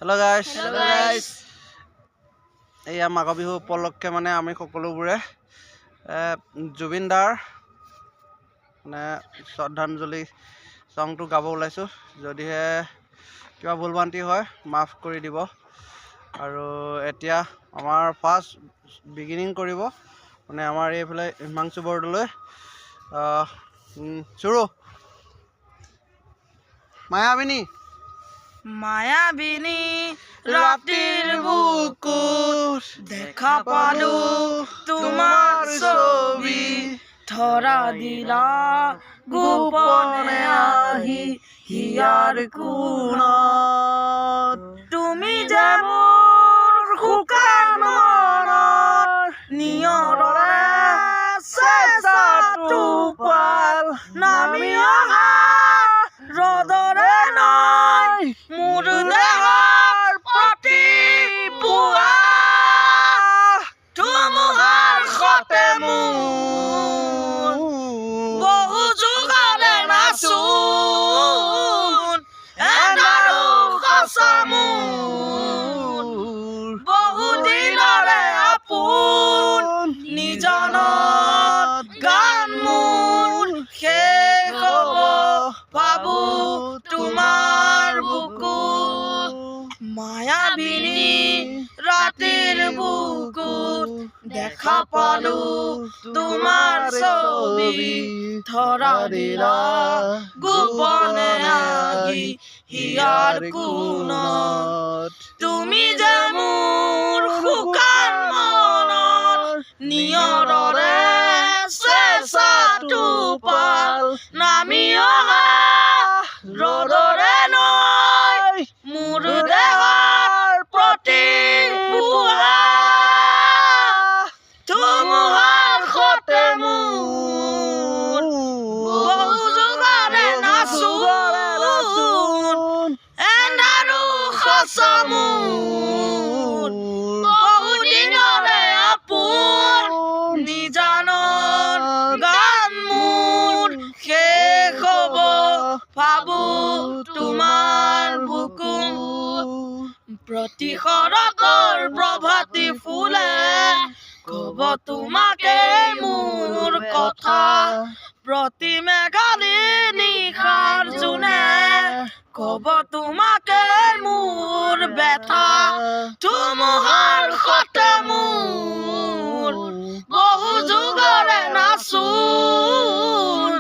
Hello guys. এয়া মাঘ বিহু উপলক্ষে মানে আমি সকলোবোৰে জুবিন দাৰ মানে শ্ৰদ্ধাঞ্জলি সংটো গাব ওলাইছো যদিহে কিবা ভুলভ্ৰান্তি হয় মাফ কৰি দিব আৰু এতিয়া আমাৰ ফাৰ্স্ট বিগিনিং কৰিব মানে আমাৰ এইফালে হিমাংশু বৰদলৈ শুৰু মায়াবিনী ৰাতেৰ বুকুত দেখা পালো তোমাৰ ছবি ধৰা দিলা গোপনে আহি হিয়াৰ কোণত তুমি যে মোৰ শুকান মনৰ নিয়ৰৰে চেঁচা টোপাল নামি অহা ৰ'দৰে নাই মোৰ দেহৰ প্ৰতি পুৱা ধুমুহাৰ সতে মোৰ বহু যুগৰে নাচোন এনাৰো সঁচা মোৰ বহু দিনৰে আপোন নিজানত গান মোৰ শেষ হ'ব ভাবো তোমাৰ বুকুত মায়াবিনী ৰাতিৰ বুকুত দেখা পালো তোমাৰ ছবি ধৰা দিলা গোপনে আহি হিয়াৰ কোণত তুমি যে মোৰ শুকান মনৰ নিয়ৰৰে চেঁচা টোপাল নামি অহা ৰ'দৰে নৈ মোৰ দেহৰ প্ৰতি পুৱা ধুমুহাৰ সতে মোৰ বহু যুগৰে নাচোন এনাৰো সঁচা মোৰ বহু দিনৰে আপোন নিজানৰ গান মোৰ শেষ হ'ব ভাবো তোমাৰ বুকুত প্ৰতি শৰতৰ প্ৰভাতী ফুলে ক'ব তোমাকে মোৰ কথা প্ৰতি মেঘালী নিশাৰ জোনে ক'ব তোমাকে মোৰ ব্যথা ধুমুহাৰ সতে মোৰ বহু যুগৰে নাচোন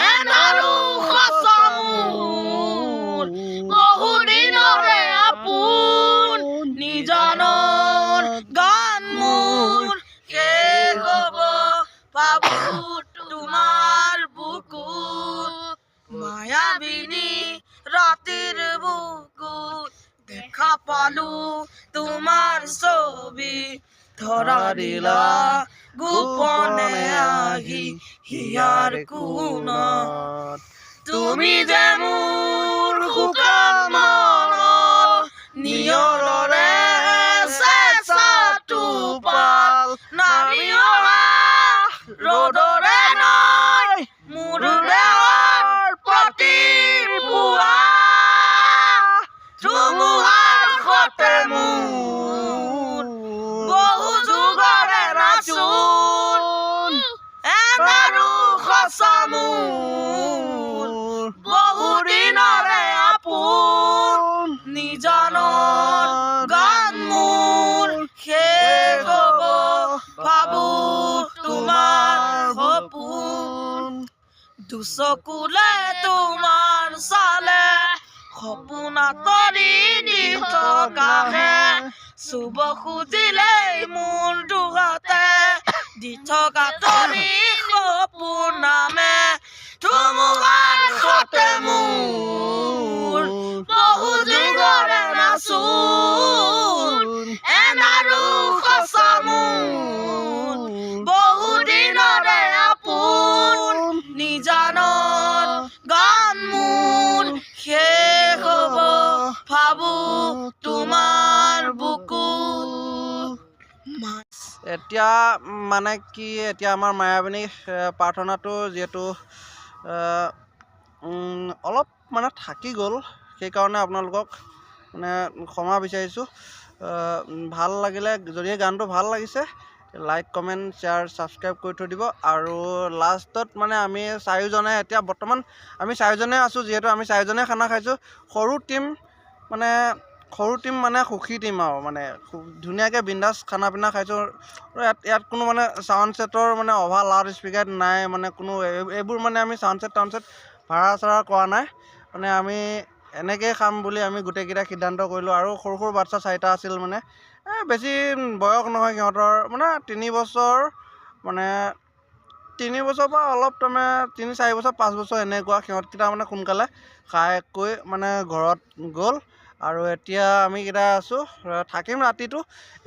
এনাৰো সঁচা মোৰ বহু দিনৰে আপোন নিজানৰ গান মোৰ শেষ হ'ব ভাবো তোমাৰ বুকুত মায়াবিনী ৰাতিৰ বুকুত দেখা পালো তোমাৰ ছবি ধৰা দিলা গোপনে আহি হিয়াৰ কোণত তুমি যে মোৰ শুকান মনৰ নিয়ৰৰে চেঁচা টোপাল নামি অহা ৰ'দৰে নৈ মোৰ দেহৰ প্ৰতি পুৱা ধুমুহাৰ সতে মোৰ বহু যুগৰে নাচোন এনাৰো সঁচা মোৰ বহু দিনৰে আপোন নিজানৰ গান মোৰ শেষ হ'ব ভাবো তোমাৰ সপোন দুচকুলে তোমাৰ চালে সপোন আঁতৰি দি থকাহে চুব খুজিলেই মোৰ দুহাতে দি থকা তৰি সপোন নামে ধুমুহাৰ সতে মোৰ বহু যুগৰে নাচোন এনাৰো সঁচা মোৰ বহু দিনৰে আপোন নিজানৰ গান মোৰ শেষ হ'ব ভাবো তোমাৰ বুকুত এতিয়া মানে কি এতিয়া আমাৰ মায়াবিনী প্ৰাৰ্থনাটো যেহেতু অলপ মানে থাকি গ'ল সেইকাৰণে আপোনালোকক মানে ক্ষমা বিচাৰিছোঁ। ভাল লাগিলে যদিহে গানটো ভাল লাগিছে লাইক কমেণ্ট শ্বেয়াৰ ছাবস্ক্ৰাইব কৰি থৈ দিব। আৰু লাষ্টত মানে আমি চাৰিজনে এতিয়া বৰ্তমান আমি চাৰিজনে আছোঁ, যিহেতু আমি চাৰিজনে খানা খাইছোঁ। সৰু টিম মানে সুখী টিম আৰু মানে ধুনীয়াকৈ বিন্দাছ খানা পিনা খাইছোঁ। ইয়াত কোনো মানে চাউণ্ড ছেটৰ মানে অভাৰ লাউড স্পীকাৰ নাই, মানে কোনো এইবোৰ মানে আমি চাউণ্ড ছেট ভাড়া চাড়া কৰা নাই। মানে আমি এনেকৈয়ে খাম বুলি আমি গোটেইকেইটা সিদ্ধান্ত কৰিলোঁ। আৰু সৰু সৰু বাচ্ছা 4টা আছিল, মানে বেছি বয়স নহয় সিহঁতৰ, মানে 3 বছৰ, মানে 3 বছৰ পৰা অলপ তাৰমানে 3-4 বছৰ 5 বছৰ এনেকুৱা। সিহঁতকেইটা মানে সোনকালে খাই কৈ মানে ঘৰত গ'ল। আৰু এতিয়া আমি কেইটা আছোঁ, থাকিম ৰাতিটো।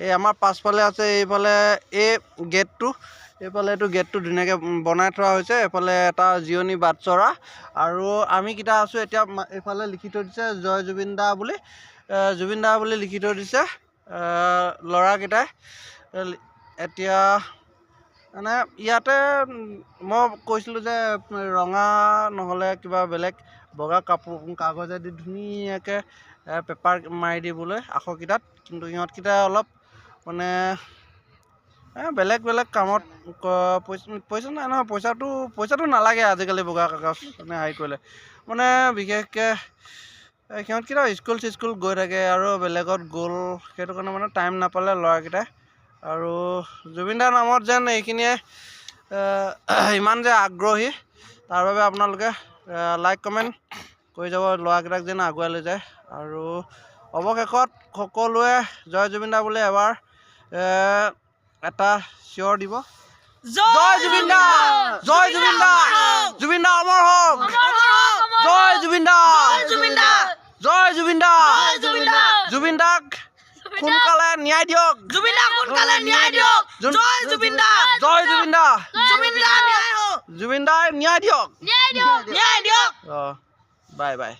এই আমাৰ পাছফালে আছে এইফালে এই গেটটো, এইফালেটো গেটটো ধুনীয়াকৈ বনাই থোৱা হৈছে। এইফালে এটা জিৰণি বাটচৰা। আৰু আমি কেইটা আছোঁ এতিয়া এইফালে লিখি থৈ দিছে জয় জুবিন দা বুলি, লিখি থৈ দিছে ল'ৰাকেইটাই। এতিয়া মানে ইয়াতে মই কৈছিলোঁ যে ৰঙা নহ'লে কিবা বেলেগ বগা কাগজেদি ধুনীয়াকৈ পেপাৰ মাৰি দিবলৈ আখৰকেইটাত, কিন্তু সিহঁতকেইটা অলপ মানে বেলেগ কামত পইচা নাই নহয়। পইচাটো নালাগে আজিকালি বগা কাগজ মানে হেৰি কৰিলে। মানে বিশেষকৈ সিহঁতকেইটা স্কুল গৈ থাকে আৰু বেলেগত গ'ল, সেইটো কাৰণে মানে টাইম নাপালে ল'ৰাকেইটাই। আৰু জুবিনদাৰ নামত যেন এইখিনিয়ে ইমান যে আগ্ৰহী, তাৰ বাবে আপোনালোকে লাইক কমেণ্ট কৰি যাব, ল'ৰাকেইটাক যেন আগুৱাই লৈ যায়। আৰু অৱশেষত সকলোৱে জয় জুবিন দা বুলি এবাৰ এটা চিঞৰ দিব। জয় জুবিন দা, জয় জুবিন দা, জুবিন দা অমৰ হওক, জয় জুবিন দা, জয় জুবিন দা, জুবিন দাক সোনকালে ন্যায় দিয়ক, জয় জুবিন দা, জুবিন দাই ন্যায় দিয়ক। Bye bye.